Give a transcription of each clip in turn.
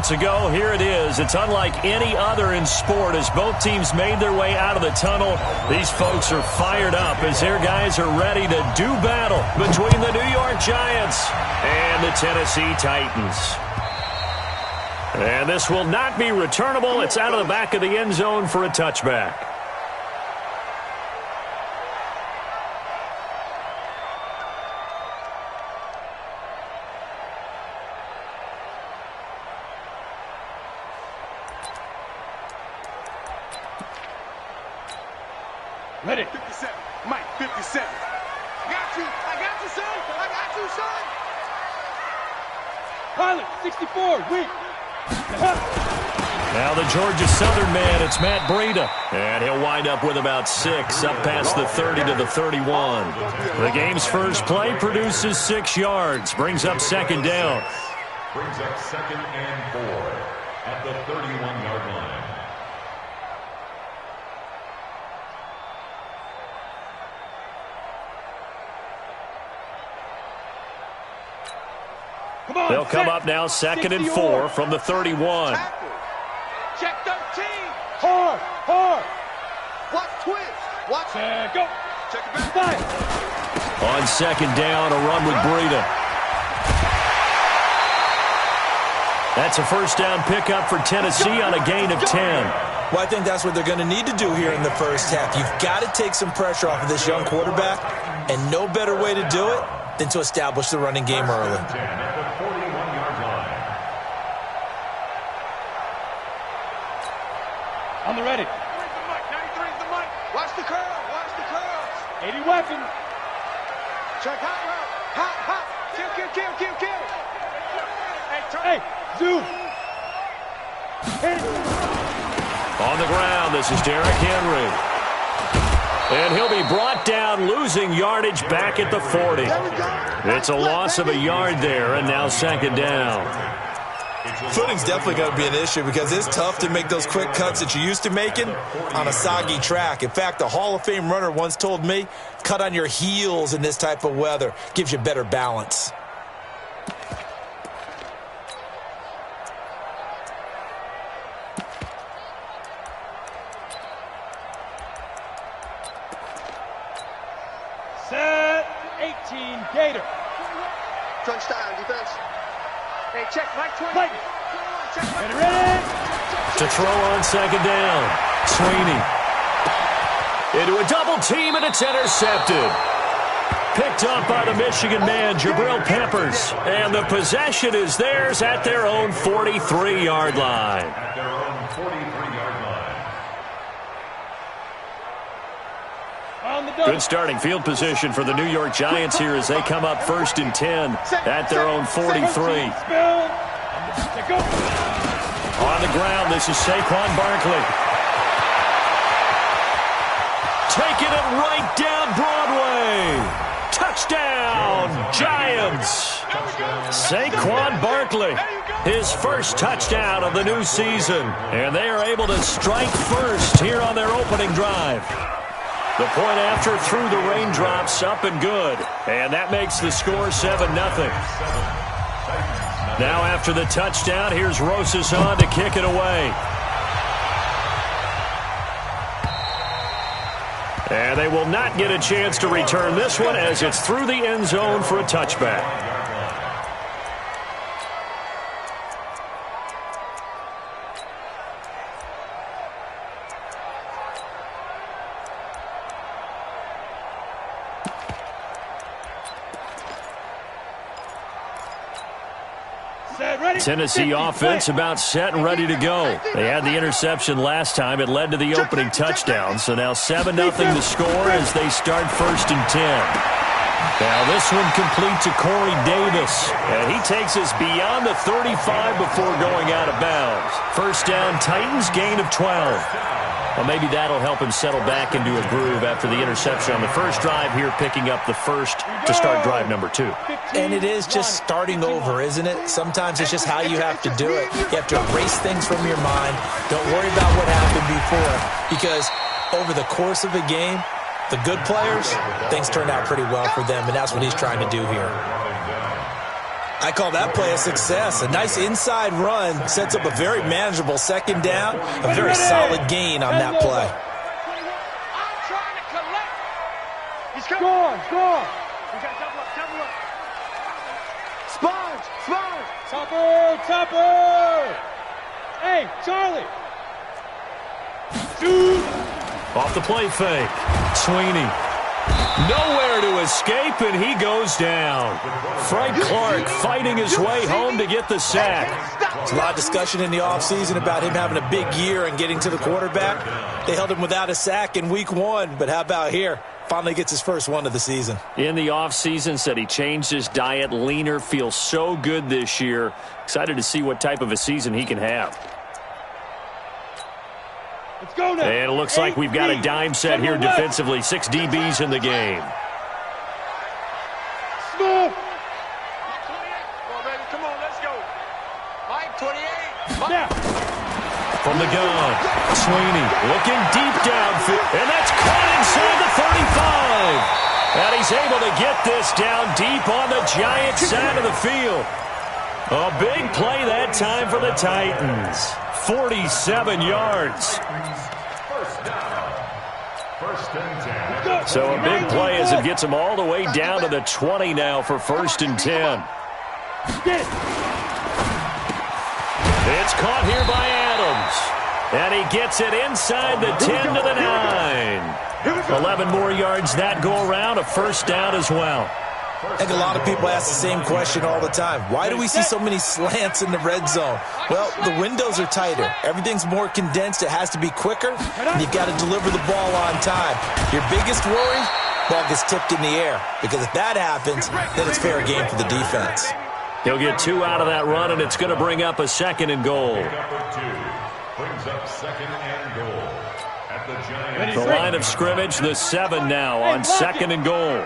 minutes ago. Here it is. It's unlike any other in sport as both teams made their way out of the tunnel. These folks are fired up as their guys are ready to do battle between the New York Giants and the Tennessee Titans. And this will not be returnable. It's out of the back of the end zone for a touchback. Ready. 57. Mike, 57. I got you, son. I got you, son. Pilot, 64. Weak. Now the Georgia Southern man, it's Matt Breida. And he'll wind up with about 6 up past the 30 to the 31. The game's first play produces 6 yards. Brings up second down. Brings up 2nd and 4 at the 31-yard line. They'll come up now 2nd and 4 from the 31. Check 13. Hard. Watch twist. Watch. Go. Check it back. On second down, a run with Breida. That's a first down pickup for Tennessee on a gain of 10. Well, I think that's what they're going to need to do here in the first half. You've got to take some pressure off of this young quarterback, and no better way to do it than to establish the running game early. On the ready. 93 is the mic. Watch the curl. Watch the curls. 80 weapon. Check hot route. Hot. Kill. Hey, zoom. On the ground, this is Derrick Henry. And he'll be brought down, losing yardage back at the 40. It's a loss of a yard there, and now second down. Footing's definitely going to be an issue because it's tough to make those quick cuts that you're used to making on a soggy track. In fact, a Hall of Fame runner once told me, cut on your heels in this type of weather. Gives you better balance. Set 18 Gator. Crunch down, defense. Hey, check Mike 20. Mike. Ready. To throw on second down. Sweeney. Into a double team, and it's intercepted. Picked up by the Michigan man, Jabril Peppers. And the possession is theirs at their own 43-yard line. At their own 43-yard line. Good starting field position for the New York Giants here as they come up 1st and 10 at their own 43. On the ground, this is Saquon Barkley. Taking it right down Broadway. Touchdown, Giants. Saquon Barkley, his first touchdown of the new season. And they are able to strike first here on their opening drive. The point after through the raindrops, up and good. And that makes the score 7-0. Now after the touchdown, here's Rosas on to kick it away. And they will not get a chance to return this one as it's through the end zone for a touchback. Tennessee offense about set and ready to go. They had the interception last time. It led to the opening touchdown. So now 7-0 to score as they start 1st and 10. Now this one complete to Corey Davis. And he takes us beyond the 35 before going out of bounds. First down, Titans, gain of 12. Well, maybe that'll help him settle back into a groove after the interception on the first drive here, picking up the first to start drive number 2. And it is just starting over, isn't it? Sometimes it's just how you have to do it. You have to erase things from your mind. Don't worry about what happened before, because over the course of a game, the good players, things turn out pretty well for them, and that's what he's trying to do here. I call that play a success. A nice inside run sets up a very manageable second down, a very solid gain on that play. I'm trying to collect. He's coming. Score. We got double up. Sponge. Topper. Hey, Charlie. Shoot. Off the play fake. Sweeney. Nowhere to escape, and he goes down. Frank Clark fighting his way home to get the sack. There's a lot of discussion in the offseason about him having a big year and getting to the quarterback. They held him without a sack in week 1, but how about here? Finally gets his first one of the season. In the offseason, said he changed his diet, leaner, feels so good this year. Excited to see what type of a season he can have. Let's go now. And it looks like we've got a dime set here defensively. 6 DBs in the game. Smooth. Come on, baby. Come on, let's go. Mike, 28. Now. From the gun, Sweeney looking deep downfield, and that's caught inside the 35. And he's able to get this down deep on the Giants side of the field. A big play that time for the Titans. 47 yards. So a big play as it gets him all the way down to the 20 now for 1st and 10. It's caught here by Adams. And he gets it inside the 10 to the 9. 11 more yards that go around, a first down as well. I think a lot of people ask the same question all the time. Why do we see so many slants in the red zone? Well, the windows are tighter. Everything's more condensed. It has to be quicker. And you've got to deliver the ball on time. Your biggest worry? Ball gets tipped in the air. Because if that happens, then it's fair game for the defense. He'll get 2 out of that run, and it's going to bring up a 2nd and goal. Brings up 2nd and goal at the Giants. The line of scrimmage, the 7 now on 2nd and goal.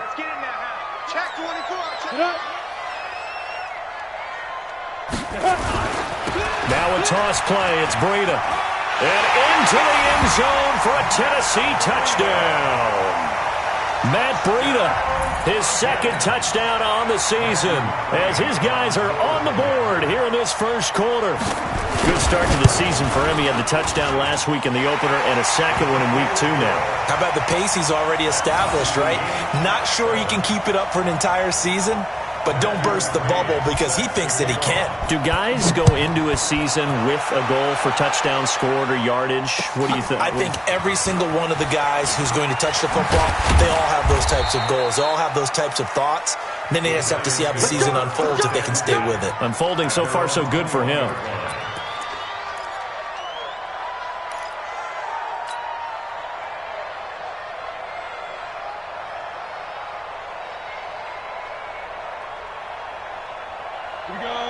Check 24. Now a toss play. It's Breida. And into the end zone for a Tennessee touchdown. Matt Breida, his 2nd touchdown on the season as his guys are on the board here in this first quarter. Good start to the season for him. He had the touchdown last week in the opener and a 2nd one in week 2 now. How about the pace he's already established, right? Not sure he can keep it up for an entire season, but don't burst the bubble because he thinks that he can. Do guys go into a season with a goal for touchdown scored or yardage? What do you think? I think every single one of the guys who's going to touch the football, they all have those types of goals. They all have those types of thoughts. And then they just have to see how the season unfolds if they can stay with it. Unfolding so far so good for him.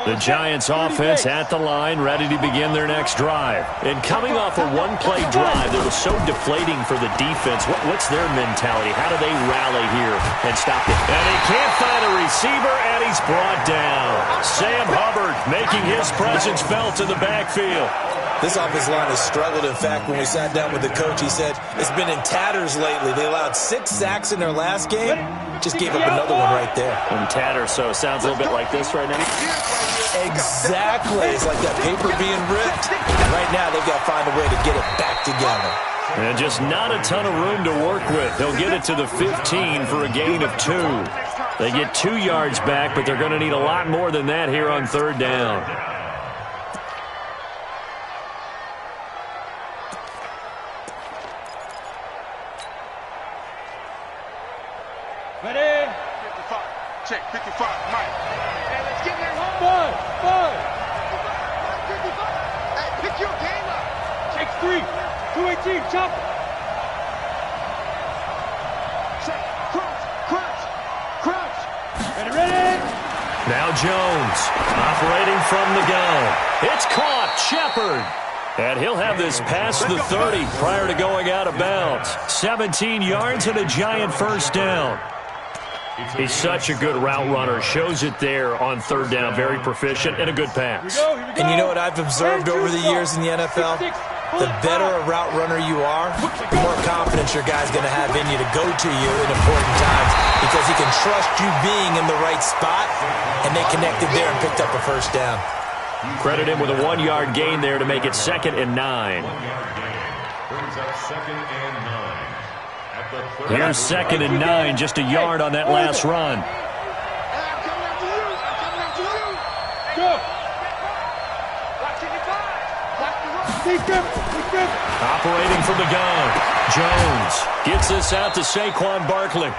The Giants offense at the line, ready to begin their next drive. And coming off a one-play drive that was so deflating for the defense, what's their mentality? How do they rally here and stop it? And he can't find a receiver, and he's brought down. Sam Hubbard making his presence felt in the backfield. This offensive line has struggled. In fact, when we sat down with the coach, he said it's been in tatters lately. They allowed 6 sacks in their last game. Just gave up another one right there. In tatters, so it sounds a little bit like this right now. Exactly. It's like that paper being ripped. And right now, they've got to find a way to get it back together. And just not a ton of room to work with. They'll get it to the 15 for a gain of 2. They get 2 yards back, but they're going to need a lot more than that here on 3rd down. Ready? 55. Check 55. Mike. Hey, let's get there. Five. 55. Hey, pick your game up. Check 3. 218. Chop. Check. Crunch. Ready? Now Jones operating from the gun. It's caught. Shepard. And he'll have this past the 30 prior to going out of bounds. 17 yards and a Giant first down. He's such a good route runner. Shows it there on 3rd down. Very proficient and a good pass. And you know what I've observed over the years in the NFL? The better a route runner you are, the more confidence your guy's going to have in you to go to you in important times because he can trust you being in the right spot, and they connected there and picked up a first down. Credit him with a 1-yard gain there to make it 2nd and 9. Brings up 2nd and 9. At the 30. Here's 2nd and 9, just a yard on that last run. I'm coming after you. I'm coming after you. Go. Operating from the gun. Jones gets this out to Saquon Barkley.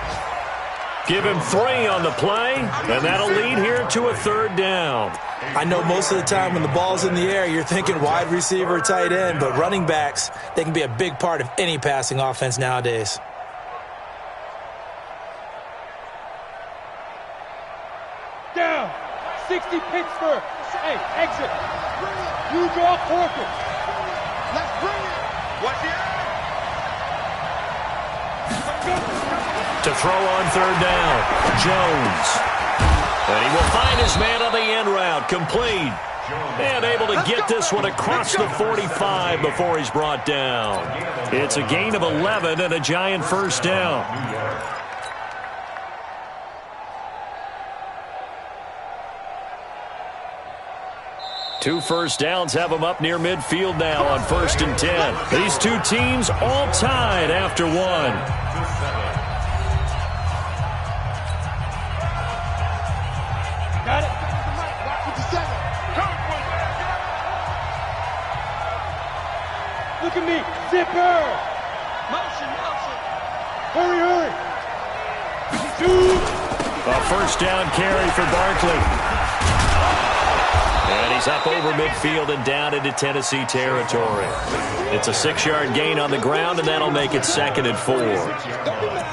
Give him 3 on the play, and that'll lead here to a 3rd down. I know most of the time when the ball's in the air, you're thinking wide receiver, tight end, but running backs, they can be a big part of any passing offense nowadays. Down. 60 Pittsburgh. Hey, exit. You draw corker. Let's bring it. What's the To throw on 3rd down, Jones. And he will find his man on the end route, complete. And able to get this one across the 45 before he's brought down. It's a gain of 11 and a Giant first down. Two first downs have them up near midfield now on 1st and 10. These two teams all tied after 1. Got it. Look at me. Zipper. Motion. Hurry. A first down carry for Barkley. And he's up over midfield and down into Tennessee territory. It's a 6-yard gain on the ground, and that'll make it 2nd and 4.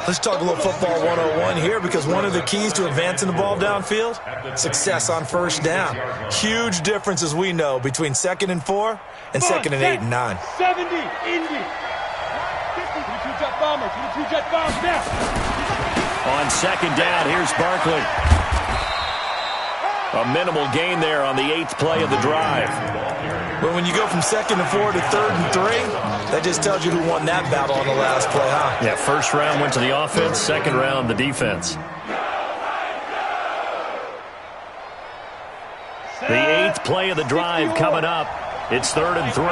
Let's talk a little football 101 here, because one of the keys to advancing the ball downfield, success on first down. Huge difference, as we know, between 2nd and 4 and 2nd and 8 and 9. 70, Indy. 22-jet bomber, 22-jet bomb now. On 2nd down, here's Barkley. A minimal gain there on the 8th play of the drive. But when you go from 2nd and 4 to 3rd and 3, that just tells you who won that battle on the last play, huh? Yeah, first round went to the offense, 2nd round the defense. The 8th play of the drive coming up. It's 3rd and 3.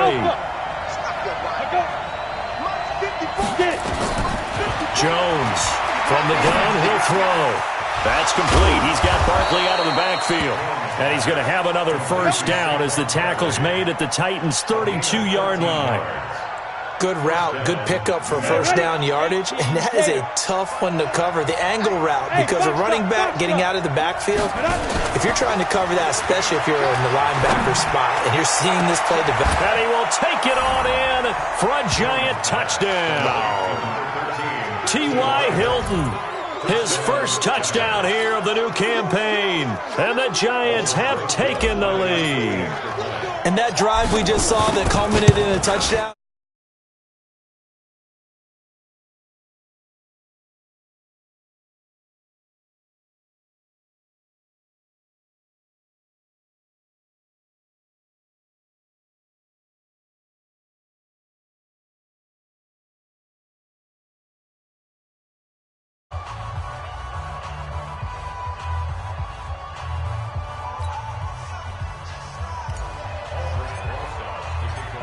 Jones from the gun, he'll throw. That's complete. He's got Barkley out of the backfield. And he's going to have another first down as the tackle's made at the Titans' 32-yard line. Good route, good pickup for first down yardage, and that is a tough one to cover, the angle route, because a running back getting out of the backfield, if you're trying to cover that, especially if you're in the linebacker spot, and you're seeing this play develop. And he will take it on in for a Giant touchdown. T.Y. Hilton. His first touchdown here of the new campaign. And the Giants have taken the lead. And that drive we just saw that culminated in a touchdown.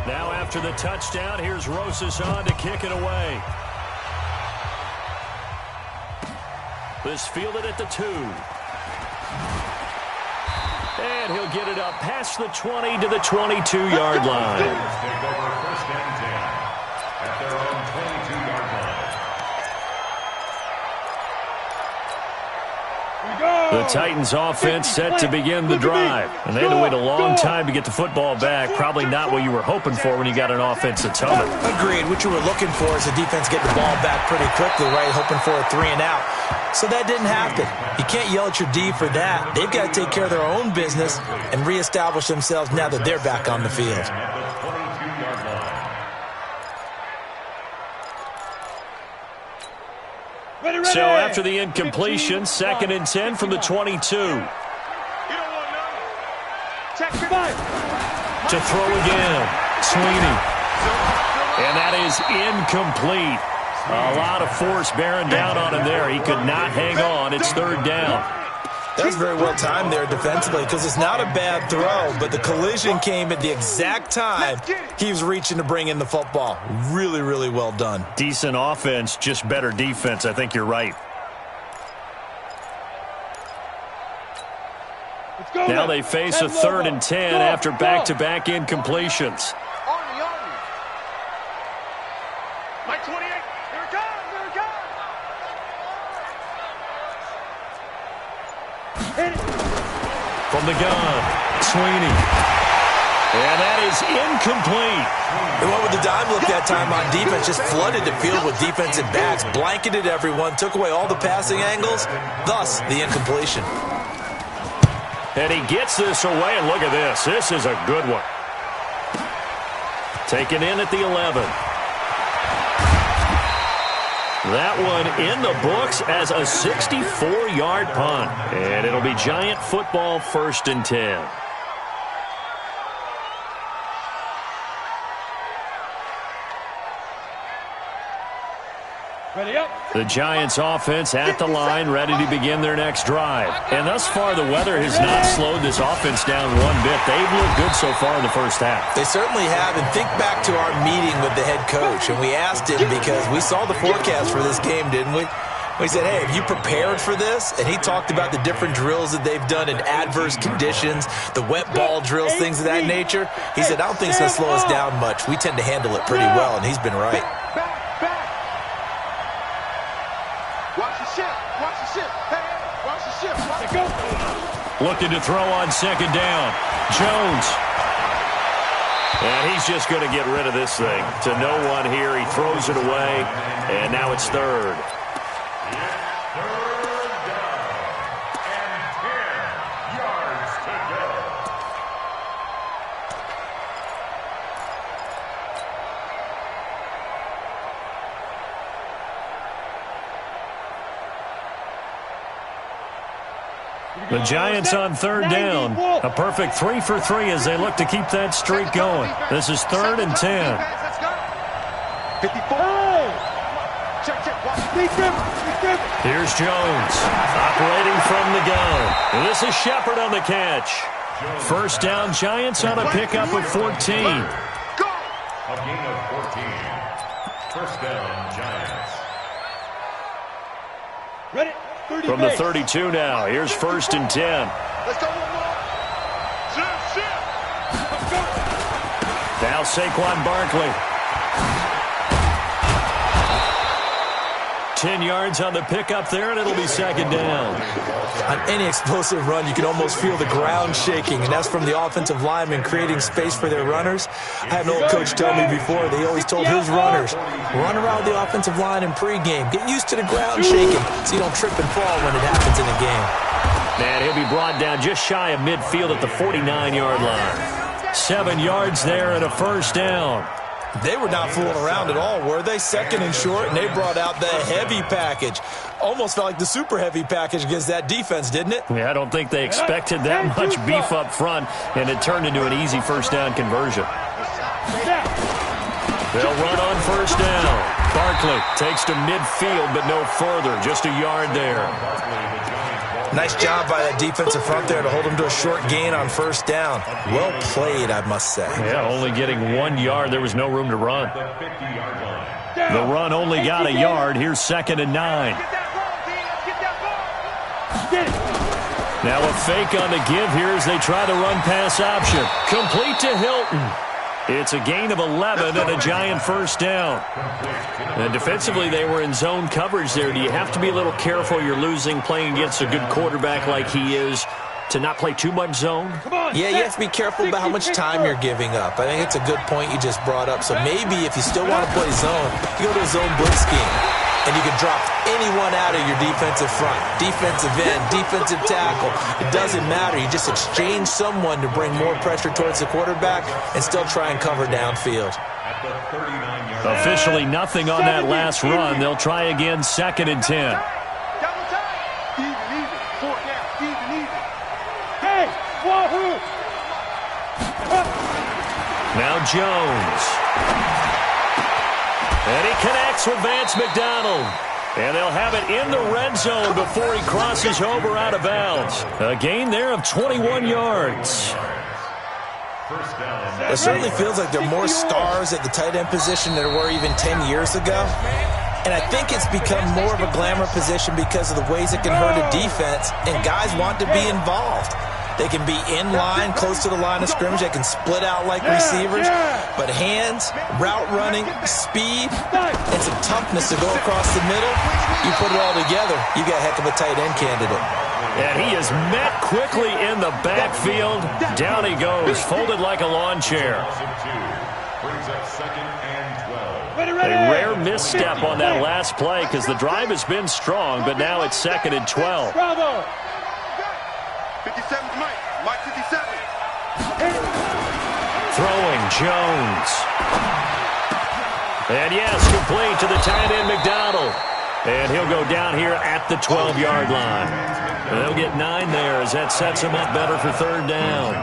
Now after the touchdown, here's Rosas on to kick it away. This fielded at the 2. And he'll get it up past the 20 to the 22-yard line. Take over 1st and 10 at their own 22-yard line. The Titans offense set to begin the drive. And they had to wait a long time to get the football back. Probably not what you were hoping for when you got an offense that's humming. Agreed. What you were looking for is the defense getting the ball back pretty quickly, right? Hoping for a 3 and out. So that didn't happen. You can't yell at your D for that. They've got to take care of their own business and reestablish themselves now that they're back on the field. So after the incompletion, 2nd and 10 from the 22. To throw again, Sweeney. And that is incomplete. A lot of force bearing down on him there. He could not hang on. It's third down. That was very well timed there defensively because it's not a bad throw, but the collision came at the exact time he was reaching to bring in the football. Really, really well done. Decent offense, just better defense. I think you're right. Now they face a 3rd and 10 after back-to-back incompletions. Mike 28. Here it comes. Here it comes. From the gun, Sweeney. And that is incomplete. They went with the dime look that time on defense, just flooded the field with defensive backs, blanketed everyone, took away all the passing angles, thus the incompletion. And he gets this away, and look at this. This is a good one. Taken in at the 11. That one in the books as a 64-yard punt. And it'll be Giant football 1st and 10. Ready up. The Giants offense at the line, ready to begin their next drive. And thus far, the weather has not slowed this offense down one bit. They've looked good so far in the first half. They certainly have, and think back to our meeting with the head coach, and we asked him because we saw the forecast for this game, didn't we? We said, hey, have you prepared for this? And he talked about the different drills that they've done in adverse conditions, the wet ball drills, things of that nature. He said, I don't think it's going to slow us down much. We tend to handle it pretty well, and he's been right. Watch the ship. Watch the ship. Hey, watch the ship. Watch it go. Looking to throw on 2nd down. Jones. And he's just going to get rid of this thing. To no one here. He throws it away. And now it's 3rd. The Giants on 3rd down. A perfect 3 for 3 as they look to keep that streak going. This is 3rd and 10. 54. Check. Here's Jones operating from the gun. And this is Shepard on the catch. 1st down, Giants on a pickup of 14. A gain of 14. 1st down, Giants. Ready. From the 32 now. Here's 1st and 10. Let's go. Zip. Now Saquon Barkley. 10 yards on the pickup there, and it'll be 2nd down. On any explosive run, you can almost feel the ground shaking, and that's from the offensive linemen creating space for their runners. I had an old coach tell me before, they always told his runners, run around the offensive line in pregame. Get used to the ground shaking so you don't trip and fall when it happens in a game. And he'll be brought down just shy of midfield at the 49-yard line. 7 yards there and a 1st down. They were not fooling around at all, were they? 2nd and short, and they brought out the heavy package. Almost felt like the super heavy package against that defense, didn't it? Yeah, I don't think they expected that much beef up front, and it turned into an easy 1st down conversion. They'll run on 1st down. Barkley takes to midfield, but no further, just a yard there. Nice job by that defensive front there to hold him to a short gain on 1st down. Well played, I must say. Yeah, only getting 1 yard. There was no room to run. The run only got a yard. Here's 2nd and 9. Now a fake on the give here as they try the run pass option. Complete to Hilton. It's a gain of 11 and a Giant 1st down. And defensively, they were in zone coverage there. Do you have to be a little careful you're losing playing against a good quarterback like he is to not play too much zone? Yeah, you have to be careful about how much time you're giving up. I think it's a good point you just brought up. So maybe if you still want to play zone, you go to a zone blitz scheme. And you can drop anyone out of your defensive front, defensive end, defensive tackle. It doesn't matter. You just exchange someone to bring more pressure towards the quarterback and still try and cover downfield. Officially nothing on that last run. They'll try again, 2nd and 10. Double time. Even. 4th down. Even. Hey, wahoo. Now Jones. And he connects with Vance McDonald. And they'll have it in the red zone before he crosses over out of bounds. A gain there of 21 yards. It certainly feels like there are more stars at the tight end position than there were even 10 years ago. And I think it's become more of a glamour position because of the ways it can hurt a defense, and guys want to be involved. They can be in line, close to the line of scrimmage. They can split out like receivers. But hands, route running, speed, and some toughness to go across the middle, you put it all together, you got a heck of a tight end candidate. And he is met quickly in the backfield. Down he goes, folded like a lawn chair. A rare misstep on that last play because the drive has been strong, but now it's 2nd and 12. Bravo. 57 Mike 57. Throwing Jones. And yes, complete to the tight end McDonald. And he'll go down here at the 12-yard line. And they'll get 9 there as that sets him up better for 3rd down.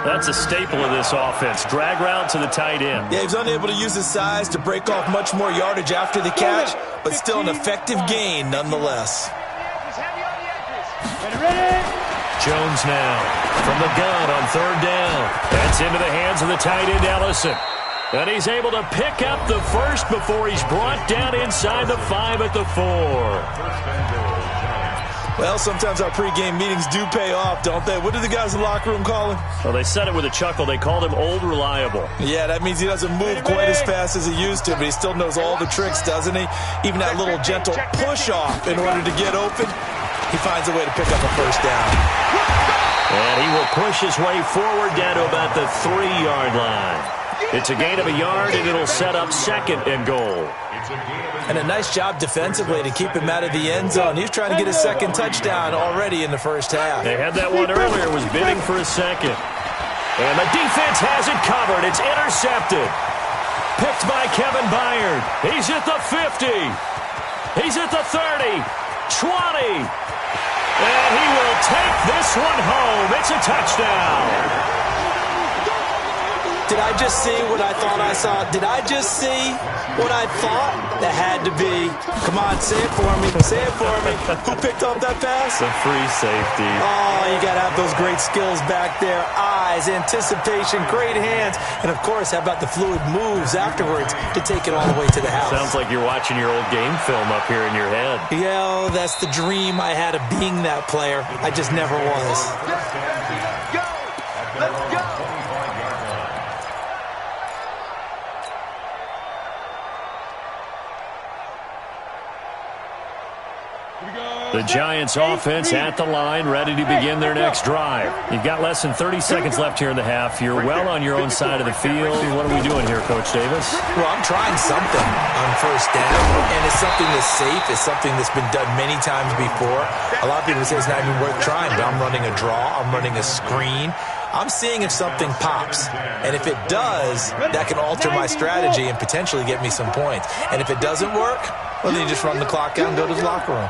That's a staple of this offense. Drag route to the tight end. Yeah, he's unable to use his size to break off much more yardage after the catch, but still an effective gain nonetheless. Jones now from the gun on 3rd down. That's into the hands of the tight end Ellison. And he's able to pick up the first before he's brought down inside the 5 at the 4. Well, sometimes our pregame meetings do pay off, don't they? What do the guys in the locker room call him? Well, they said it with a chuckle. They called him Old Reliable. Yeah, that means he doesn't move quite as fast as he used to, but he still knows all the tricks, doesn't he? Even that little gentle push-off in order to get open, he finds a way to pick up a first down. And he will push his way forward down to about the 3-yard line. It's a gain of a yard, and it'll set up 2nd and goal. And a nice job defensively to keep him out of the end zone. He's trying to get his 2nd touchdown already in the first half. They had that one earlier, was bidding for a 2nd. And the defense has it covered. It's intercepted. Picked by Kevin Byard. He's at the 50. He's at the 30. 20. And he will take this one home. It's a touchdown. Did I just see what I thought I saw? Did I just see what I thought? That had to be. Come on, say it for me. Say it for me. Who picked up that pass? The free safety. Oh, you got to have those great skills back there. Eyes, anticipation, great hands. And, of course, how about the fluid moves afterwards to take it all the way to the house? Sounds like you're watching your old game film up here in your head. Yeah, that's the dream I had of being that player. I just never was. Go. Let's go. The Giants offense at the line, ready to begin their next drive. You've got less than 30 seconds left here in the half. You're well on your own side of the field. What are we doing here, Coach Davis? Well, I'm trying something on first down, and it's something that's safe. It's something that's been done many times before. A lot of people say it's not even worth trying, but I'm running a draw. I'm running a screen. I'm seeing if something pops. And if it does, that can alter my strategy and potentially get me some points. And if it doesn't work, well, then you just run the clock out and go to the locker room.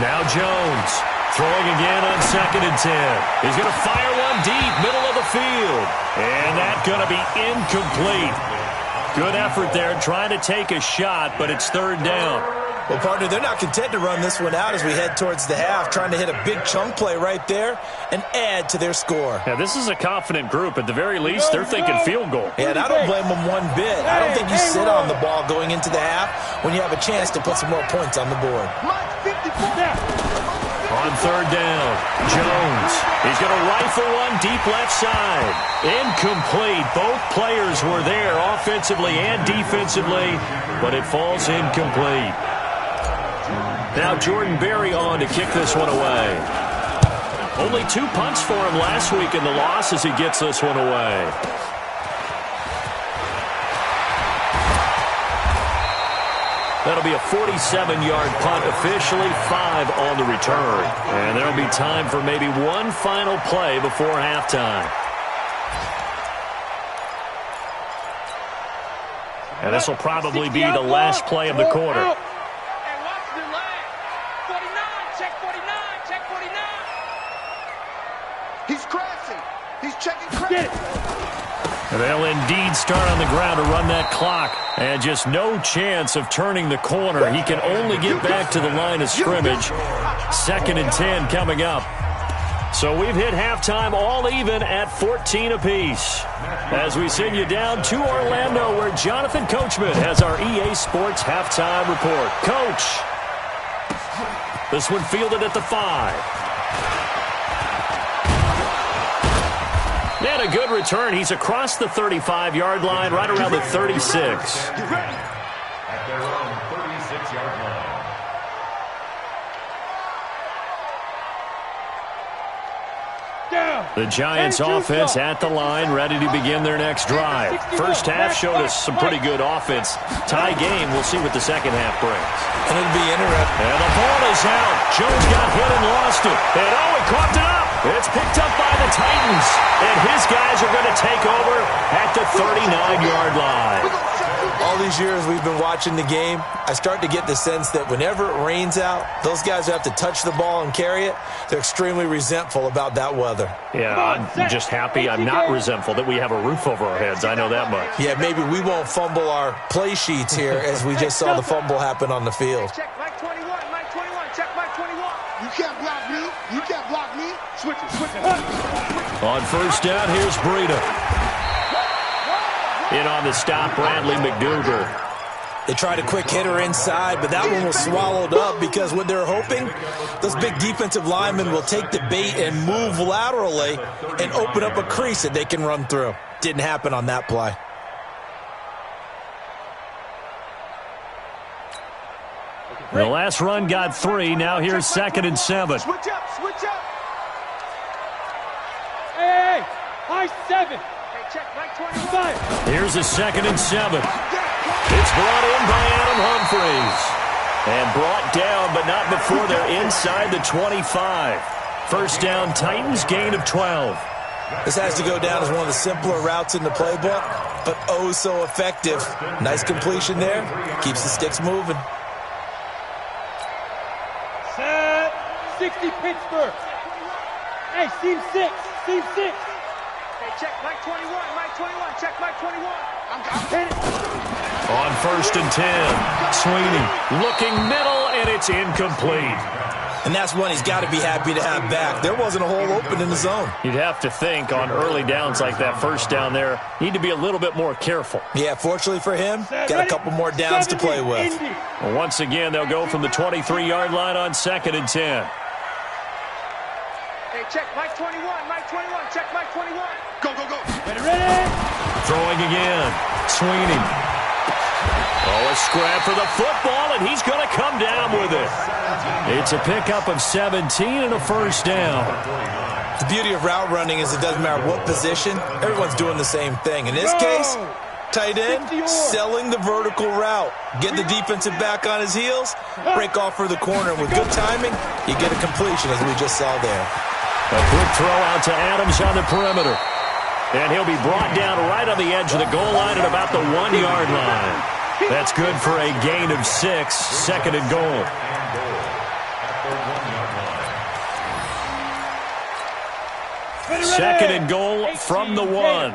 Now Jones throwing again on 2nd and 10. He's going to fire one deep, middle of the field. And that's going to be incomplete. Good effort there, trying to take a shot, but it's 3rd down. Well, partner, they're not content to run this one out as we head towards the half, trying to hit a big chunk play right there and add to their score. Yeah, this is a confident group. At the very least, they're thinking field goal. Yeah, and I don't blame them one bit. I don't think you sit on the ball going into the half when you have a chance to put some more points on the board. On 3rd down, Jones. He's going to rifle one deep left side. Incomplete. Both players were there offensively and defensively, but it falls incomplete. Now Jordan Berry on to kick this one away. Only 2 punts for him last week in the loss as he gets this one away. That'll be a 47-yard punt, officially 5 on the return. And there'll be time for maybe one final play before halftime. And this will probably be the last play of the quarter. He's crashing. He's checking credit. They'll indeed start on the ground to run that clock. And just no chance of turning the corner. He can only get back to the line of scrimmage. 2nd and 10 coming up. So we've hit halftime all even at 14 apiece. As we send you down to Orlando, where Jonathan Coachman has our EA Sports halftime report. Coach, this one fielded at the 5. And a good return. He's across the 35-yard line, right around the 36. At their own 36-yard line. The Giants offense at the line, ready to begin their next drive. First half showed us some pretty good offense. Tie game. We'll see what the second half brings. And it'll be interesting. And the ball is out. Jones got hit and lost it. And he coughed it up. It's picked up by the Titans. And his guys are going to take over at the 39-yard line. All these years we've been watching the game, I start to get the sense that whenever it rains out, those guys who have to touch the ball and carry it, they're extremely resentful about that weather. Yeah, I'm just happy I'm not resentful that we have a roof over our heads. I know that much. Yeah, maybe we won't fumble our play sheets here as we just saw the fumble happen on the field. Check Mike 21, Mike 21, check Mike 21. You can't block me. You can't block me. Switch it. On first down, here's Breida. In on the stop, Bradley McDougal. They tried a quick hitter inside, but that one was swallowed up because what they're hoping, those big defensive linemen will take the bait and move laterally and open up a crease that they can run through. Didn't happen on that play. The last run got 3. Now here's 2nd and 7. Switch up. Hey, high 7. Hey, check Mike 25. Here's a 2nd and 7. It's brought in by Adam Humphries. And brought down, but not before they're inside the 25. First down, Titans, gain of 12. This has to go down as one of the simpler routes in the playbook, but oh so effective. Nice completion there. Keeps the sticks moving. 60 Pittsburgh. Hey, seam 6. Hey, check Mike 21, check Mike 21. I'm hitting. On first and 10, Sweeney looking middle, and it's incomplete. And that's one he's got to be happy to have back. There wasn't a hole open in the zone. You'd have to think on early downs like that first down there, need to be a little bit more careful. Yeah, fortunately for him, got a couple more downs to play with. Well, once again, they'll go from the 23-yard line on 2nd and 10. Hey, check Mike 21, check Mike 21. Go. Ready. Throwing again. Sweeney. Oh, a scrap for the football, and he's going to come down with it. It's a pickup of 17 and a first down. The beauty of route running is it doesn't matter what position, everyone's doing the same thing. In this case, tight end, selling the vertical route. Get the defensive back on his heels, break off for the corner. And with good timing, you get a completion, as we just saw there. A quick throw out to Adams on the perimeter. And he'll be brought down right on the edge of the goal line at about the 1-yard line. That's good for a gain of 6, 2nd and goal. Second and goal from the 1.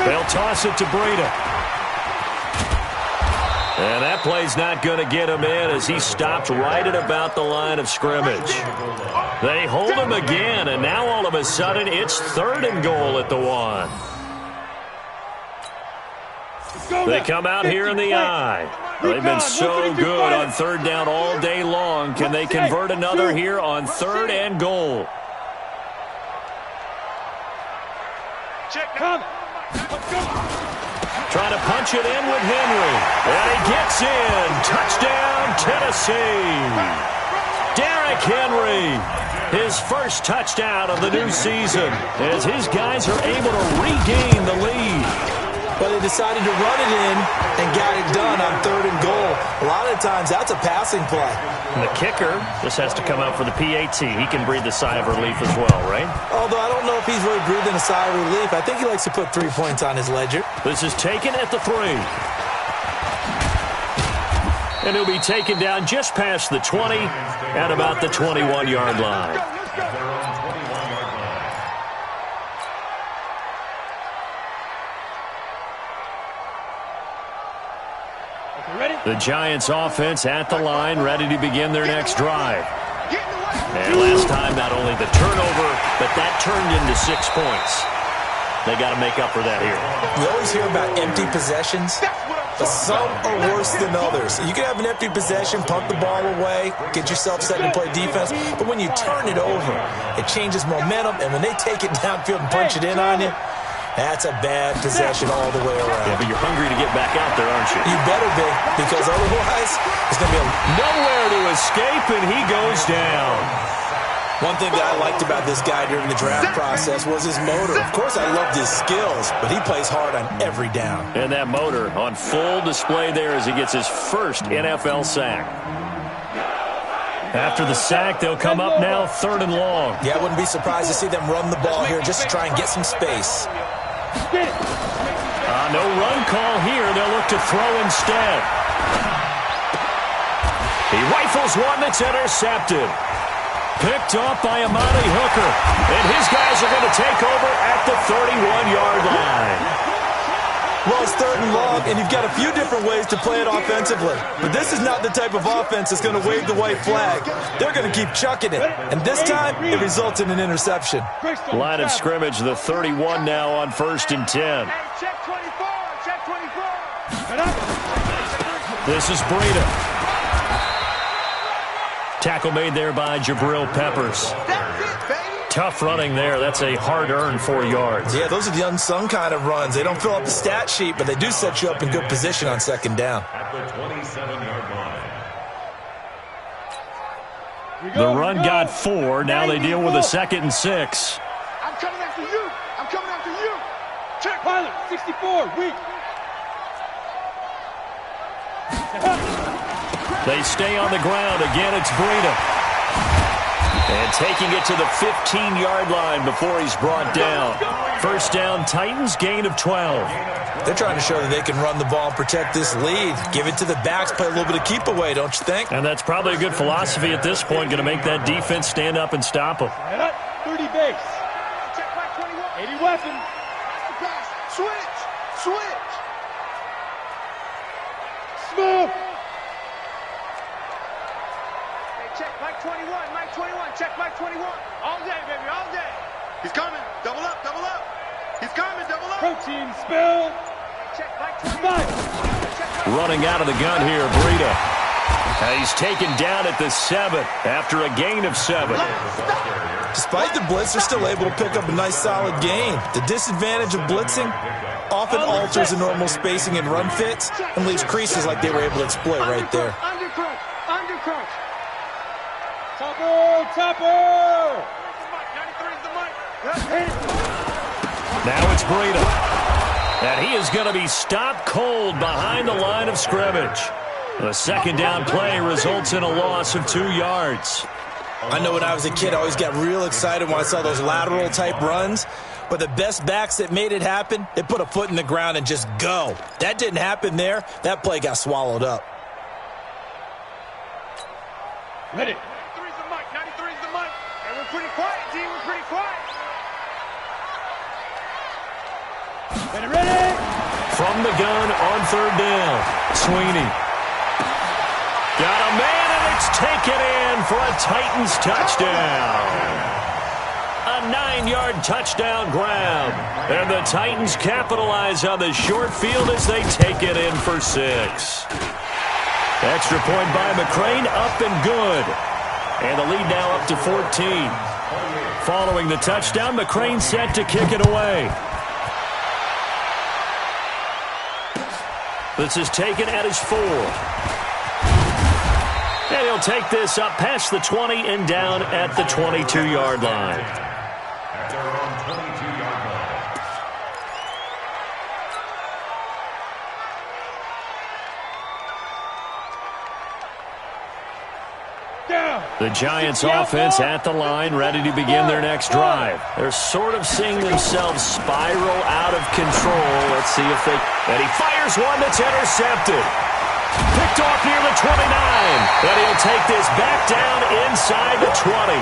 They'll toss it to Breida. And that play's not going to get him in as he stopped right at about the line of scrimmage. They hold him again, and now all of a sudden it's 3rd and goal at the 1. They come out here in the eye. They've been so good on 3rd down all day long. Can they convert another here on 3rd and goal? Trying to punch it in with Henry. And he gets in. Touchdown, Tennessee. Derrick Henry. His first touchdown of the new season as his guys are able to regain the lead. But they decided to run it in and got it done on 3rd and goal. A lot of times, that's a passing play. And the kicker just has to come out for the PAT. He can breathe a sigh of relief as well, right? Although I don't know if he's really breathing a sigh of relief. I think he likes to put 3 points on his ledger. This is taken at the 3. And he'll be taken down just past the 20 at about the 21-yard line. The Giants offense at the line, ready to begin their next drive. And last time, not only the turnover, but that turned into 6 points. They got to make up for that here. We always hear about empty possessions, but some are worse than others. You can have an empty possession, punt the ball away, get yourself set to play defense, but when you turn it over, it changes momentum, and when they take it downfield and punch it in on you, that's a bad possession all the way around. Yeah, but you're hungry to get back out there, aren't you? You better be, because otherwise, it's going to be nowhere to escape, and he goes down. One thing that I liked about this guy during the draft process was his motor. Of course, I loved his skills, but he plays hard on every down. And that motor on full display there as he gets his first NFL sack. After the sack, they'll come up now 3rd and long. Yeah, I wouldn't be surprised to see them run the ball here just to try and get some space. No run call here. They'll look to throw instead. He rifles one that's intercepted. Picked off by Amani Hooker. And his guys are going to take over at the 31-yard line. Well, it's 3rd and long, and you've got a few different ways to play it offensively. But this is not the type of offense that's going to wave the white flag. They're going to keep chucking it. And this time, it results in an interception. Line of scrimmage, the 31 now on 1st and 10. Check 24, check 24. This is Breida. Tackle made there by Jabril Peppers. Tough running there. That's a hard-earned 4 yards. Yeah, those are the unsung kind of runs. They don't fill up the stat sheet, but they do set you up in good position on 2nd down. At the 27-yard line. The run got 4. Now they deal with a 2nd and 6. I'm coming after you. I'm coming after you. Check pilot, 64, weak. They stay on the ground. Again, it's Breida. And taking it to the 15-yard line before he's brought down. 1st down, Titans, gain of 12. They're trying to show that they can run the ball and protect this lead. Give it to the backs, play a little bit of keep away, don't you think? And that's probably a good philosophy at this point, going to make that defense stand up and stop them. 30 base. Check back 21. 80 weapon. Switch. Switch. Smooth. Check Mike 21, Mike 21, check Mike 21. All day, baby, all day. He's coming. Double up, double up. He's coming, double up. Protein spill. Check Mike 21. Running out of the gun here, Breida. He's taken down at the 7 after a gain of 7. Despite the blitz, they're still able to pick up a nice solid gain. The disadvantage of blitzing often alters the normal spacing and run fits and leaves creases like they were able to exploit right there. Undercrunch, undercrunch. Topper! Now it's Breida. And he is going to be stopped cold behind the line of scrimmage. The 2nd down play results in a loss of 2 yards. I know when I was a kid, I always got real excited when I saw those lateral-type runs. But the best backs that made it happen, they put a foot in the ground and just go. That didn't happen there. That play got swallowed up. Ready. 93's the mic, 93's the mic. And we're pretty quiet, D, we're pretty quiet. Ready. From the gun on 3rd down, Sweeney. Got a man, and it's taken in for a Titans touchdown. A 9-yard touchdown grab. And the Titans capitalize on the short field as they take it in for 6. Extra point by McCrane, up and good. And the lead now up to 14. Following the touchdown, McCrane set to kick it away. This is taken at his 4. And he'll take this up past the 20 and down at the 22-yard line. At their own 22-yard line. The Giants offense at the line, ready to begin their next drive. They're sort of seeing themselves spiral out of control. Let's see if they... And he fires one that's intercepted. Picked off near the 29. And he'll take this back down inside the 20.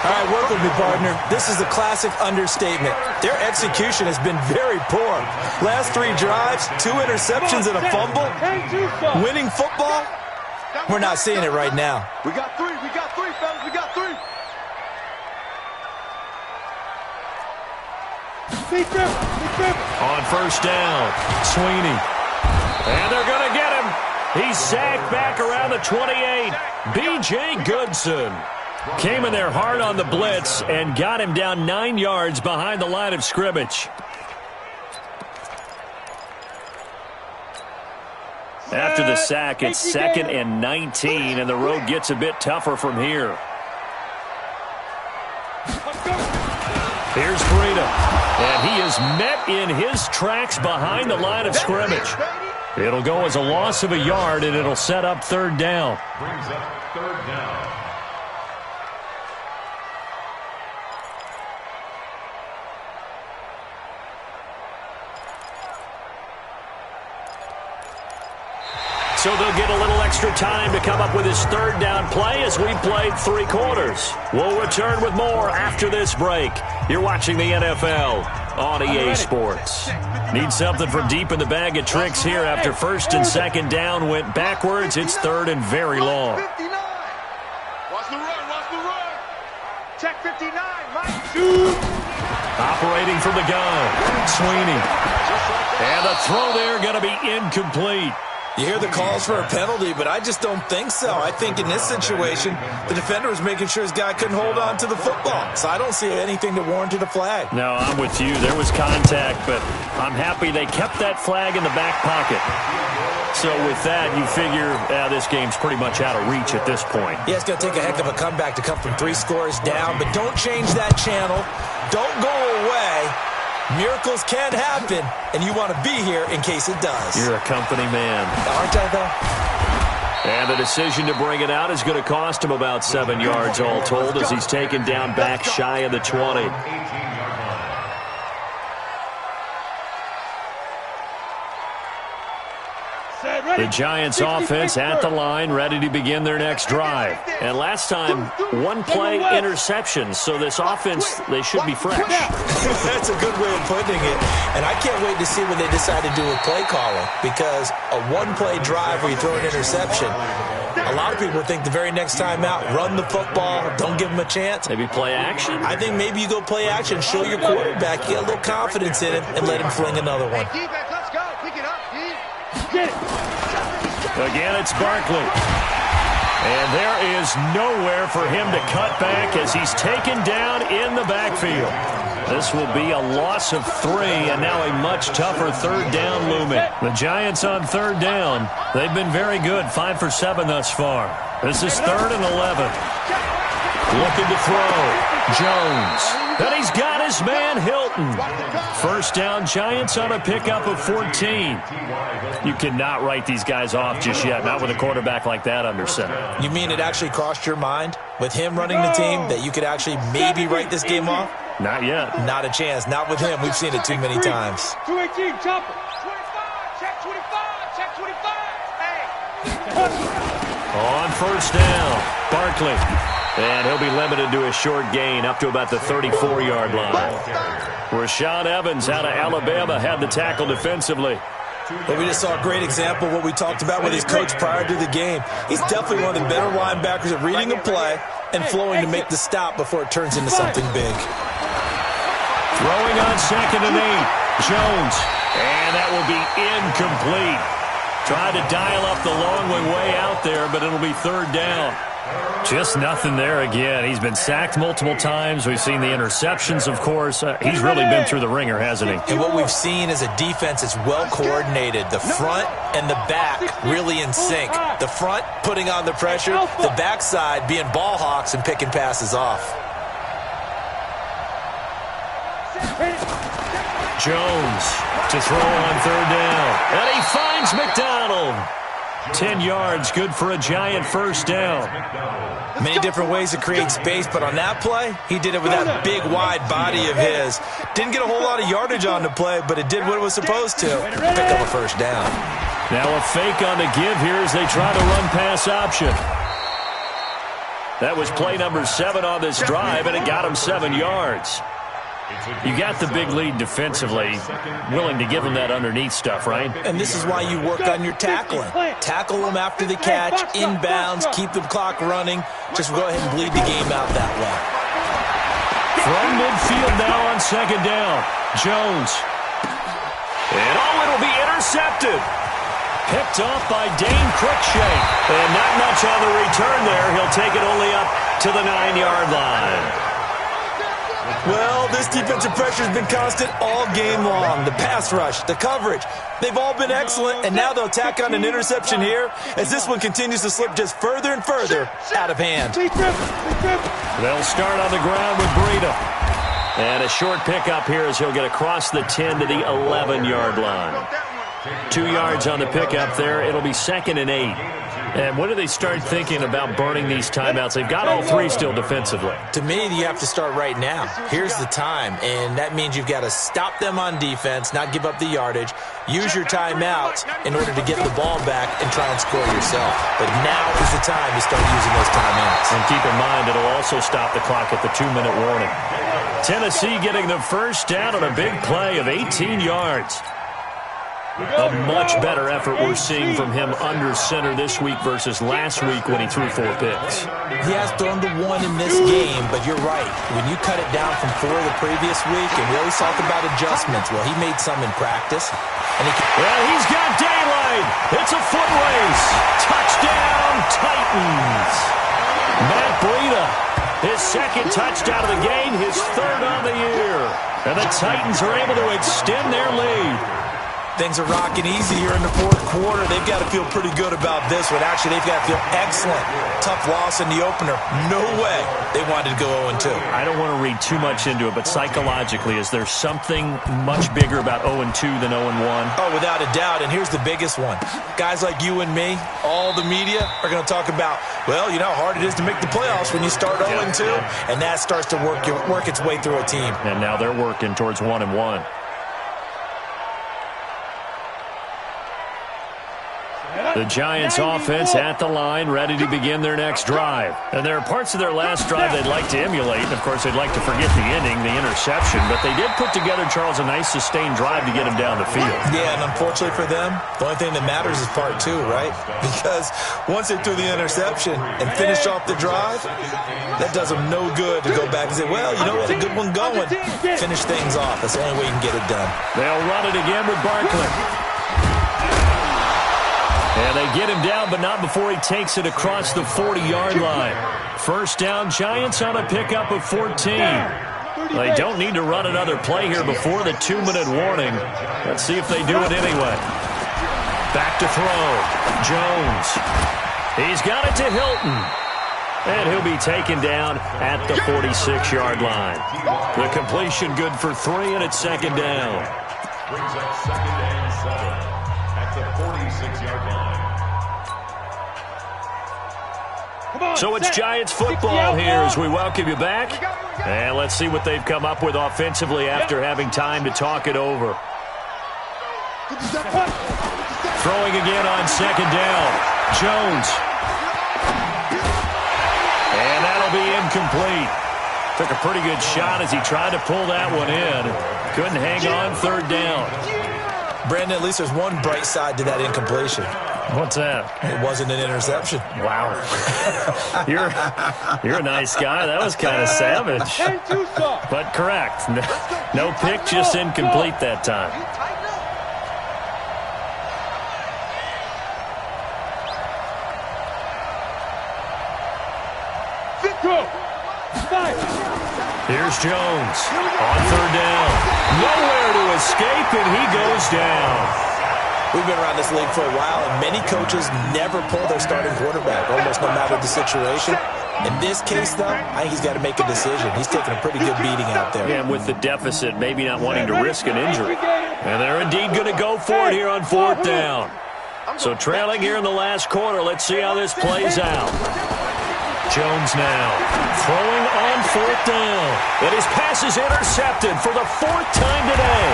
All right, work with me, partner. This is a classic understatement. Their execution has been very poor. Last 3 drives, 2 interceptions and a fumble. Winning football? We're not seeing it right now. We got 3, fellas. We got 3. On first down, Sweeney. And they're going to get him. He's sacked back around the 28. B.J. Goodson came in there hard on the blitz and got him down 9 yards behind the line of scrimmage. After the sack, it's 2nd and 19, and the road gets a bit tougher from here. Here's Breida, and he is met in his tracks behind the line of scrimmage. It'll go as a loss of a yard, and it'll set up 3rd down. Brings up 3rd down. So they'll get a little extra time to come up with his 3rd down play as we played 3 quarters. We'll return with more after this break. You're watching the NFL on EA Sports. Need something from deep in the bag of tricks here after 1st and 2nd down went backwards. It's 3rd and very long. 59. Watch the run. Check 59, Mike. Operating from the gun, Sweeney. And the throw there going to be incomplete. You hear the calls for a penalty, but I just don't think so. I think in this situation, the defender was making sure his guy couldn't hold on to the football. So I don't see anything that warranted a flag. No, I'm with you. There was contact, but I'm happy they kept that flag in the back pocket. So with that, you figure this game's pretty much out of reach at this point. Yeah, it's going to take a heck of a comeback to come from 3 scores down, but don't change that channel. Don't go away. Miracles can happen, and you want to be here in case it does. You're a company man. Aren't I, though? And the decision to bring it out is going to cost him about 7 yards all told as he's taken down back shy of the 20. The Giants offense at the line, ready to begin their next drive. And last time, 1 play interception, so this offense, they should be fresh. That's a good way of putting it. And I can't wait to see what they decide to do with play calling, because a 1-play drive where you throw an interception, a lot of people think the very next time out, run the football, don't give them a chance. Maybe play action? I think maybe you go play action, show your quarterback, get a little confidence in him, and let him fling another one. Hey, defense, let's go. Pick it up, D. Get it. Again, it's Barkley. And there is nowhere for him to cut back as he's taken down in the backfield. This will be a loss of 3, and now a much tougher 3rd down looming. The Giants on 3rd down. They've been very good, 5 for 7 thus far. This is 3rd and 11. Looking to throw. Jones. And he's got his man Hilton. First down, Giants on a pickup of 14. You cannot write these guys off just yet, not with a quarterback like that under center. You mean it actually crossed your mind with him running the team that you could actually maybe write this game off? Not yet. Not a chance. Not with him. We've seen it too many times. 218, chopper. 25, check 25, check 25. Hey. On first down, Barkley. And he'll be limited to a short gain up to about the 34-yard line. Rashaan Evans out of Alabama had the tackle defensively. But we just saw a great example of what we talked about with his coach prior to the game. He's definitely one of the better linebackers at reading a play and flowing to make the stop before it turns into something big. Throwing on 2nd and 8, Jones. And that will be incomplete. Tried to dial up the long way out there, but it'll be 3rd down. Just nothing there again. He's been sacked multiple times. We've seen the interceptions, of course. He's really been through the ringer, hasn't he? And what we've seen is a defense that's well coordinated. The front and the back really in sync. The front putting on the pressure, the backside being ball hawks and picking passes off. Jones to throw on 3rd down. And he finds McDonald. 10 yards, good for a Giant first down. Many different ways to create space, but on that play, he did it with that big, wide body of his. Didn't get a whole lot of yardage on the play, but it did what it was supposed to. Pick up a first down. Now a fake on the give here as they try to run pass option. That was play number 7 on this drive, and it got him 7 yards. You got the big lead defensively, willing to give them that underneath stuff, right? And this is why you work on your tackling. Tackle them after the catch, inbounds, keep the clock running. Just go ahead and bleed the game out that way. From midfield now on 2nd down. Jones. And it'll be intercepted. Picked off by Dane Cruikshank. And not much on the return there. He'll take it only up to the 9-yard line. Well, this defensive pressure has been constant all game long. The pass rush, the coverage, they've all been excellent, and now they'll tack on an interception here as this one continues to slip just further and further out of hand. They'll start on the ground with Breida. And a short pickup here as he'll get across the 10 to the 11-yard line. 2 yards on the pickup there. It'll be 2nd and 8. And when do they start thinking about burning these timeouts? They've got all 3 still defensively. To me, you have to start right now. Here's the time, and that means you've got to stop them on defense, not give up the yardage, use your timeouts in order to get the ball back and try and score yourself. But now is the time to start using those timeouts. And keep in mind, it'll also stop the clock at the 2-minute warning. Tennessee getting the first down on a big play of 18 yards. A much better effort we're seeing from him under center this week versus last week when he threw 4 picks. He has thrown the 1 in this game, but you're right. When you cut it down from 4 the previous week, and we always talk about adjustments, well, he made some in practice. And well, he's got daylight. It's a foot race. Touchdown, Titans. Matt Breida, his 2nd touchdown of the game, his 3rd on the year. And the Titans are able to extend their lead. Things are rocking easy here in the 4th quarter. They've got to feel pretty good about this one. Actually, they've got to feel excellent. Tough loss in the opener. No way they wanted to go 0-2. I don't want to read too much into it, but psychologically, is there something much bigger about 0-2 than 0-1? Oh, without a doubt, and here's the biggest one. Guys like you and me, all the media, are going to talk about, well, you know how hard it is to make the playoffs when you start 0-2, and that starts to work its way through a team. And now they're working towards 1-1. The Giants offense at the line, ready to begin their next drive. And there are parts of their last drive they'd like to emulate. And, of course, they'd like to forget the inning, the interception. But they did put together, Charles, a nice sustained drive to get him down the field. Yeah, and unfortunately for them, the only thing that matters is part 2, right? Because once they threw the interception and finished off the drive, that does them no good to go back and say, well, you know what, a good one going. Finish things off. That's the only way you can get it done. They'll run it again with Barkley. And they get him down, but not before he takes it across the 40-yard line. First down, Giants on a pickup of 14. They don't need to run another play here before the 2-minute warning. Let's see if they do it anyway. Back to throw. Jones. He's got it to Hilton. And he'll be taken down at the 46-yard line. The completion good for 3, and it's 2nd down. Brings up 2nd and 7 at the 46-yard line. So it's Giants football here as we welcome you back. And let's see what they've come up with offensively after having time to talk it over. Throwing again on 2nd down. Jones. And that'll be incomplete. Took a pretty good shot as he tried to pull that one in. Couldn't hang on 3rd down. Brandon, at least there's one bright side to that incompletion. What's that? It wasn't an interception. Wow. You're a nice guy. That was kind of savage. But correct. No pick, just incomplete that time. Here's Jones on 3rd down. Nowhere to escape, and he goes down. We've been around this league for a while, and many coaches never pull their starting quarterback, almost no matter the situation. In this case, though, I think he's got to make a decision. He's taking a pretty good beating out there. Yeah, and with the deficit, maybe not wanting to risk an injury. And they're indeed going to go for it here on 4th down. So trailing here in the last quarter, let's see how this plays out. Jones now throwing on 4th down. And his pass is intercepted for the 4th time today.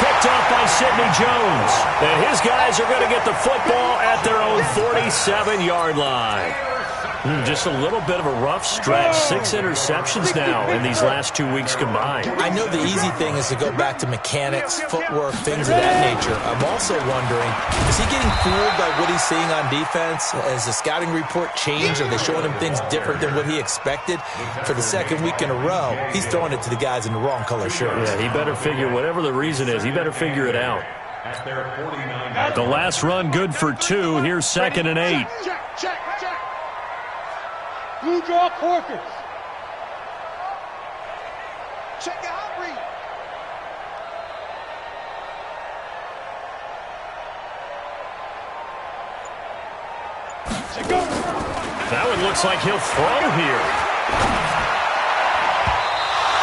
Picked off by Sidney Jones. And his guys are going to get the football at their own 47-yard line. Just a little bit of a rough stretch. 6 interceptions now in these last 2 weeks combined. I know the easy thing is to go back to mechanics, footwork, things of that nature. I'm also wondering, is he getting fooled by what he's seeing on defense? Has the scouting report changed? Are they showing him things different than what he expected? For the second week in a row, he's throwing it to the guys in the wrong color shirts. Yeah, he better figure, whatever the reason is, he better figure it out. The last run good for 2. Here's 2nd and 8. Check. Blue draw quarters. Check the hot read. Check go. That one looks like he'll throw here.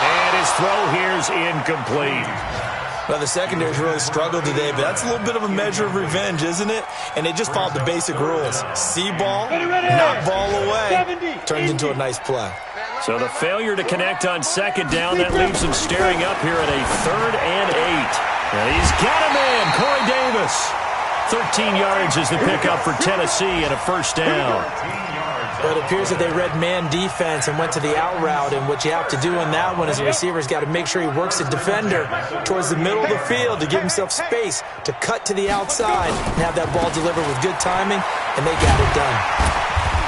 And his throw here's incomplete. Well, the secondary's really struggled today, but that's a little bit of a measure of revenge, isn't it? And they just followed the basic rules. See ball, knock ball away. Turns into a nice play. So the failure to connect on 2nd down, that leaves him staring up here at a 3rd and 8. Now he's got a man, Corey Davis. 13 yards is the pickup for Tennessee and a 1st down. But it appears that they read man defense and went to the out route, and what you have to do on that one is the receiver's got to make sure he works the defender towards the middle of the field to give himself space to cut to the outside and have that ball delivered with good timing, and they got it done.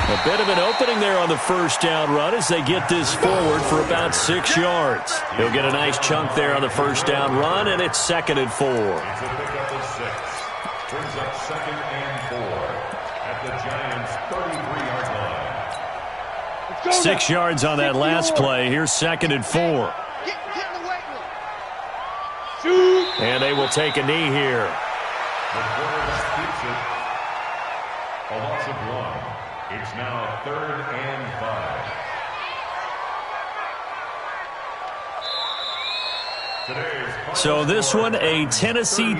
A bit of an opening there on the 1st down run as they get this forward for about 6 yards. He'll get a nice chunk there on the 1st down run, and it's 2nd and 4. It's a pickup of 6. Brings up 2nd and 4 at the Giants' 33-yard line. 6 yards on that last play. Here's 2nd and 4. Get in the weight room. And they will take a knee here. The quarterback keeps it. A loss of 1. It's now 3rd and 5. So this one, a Tennessee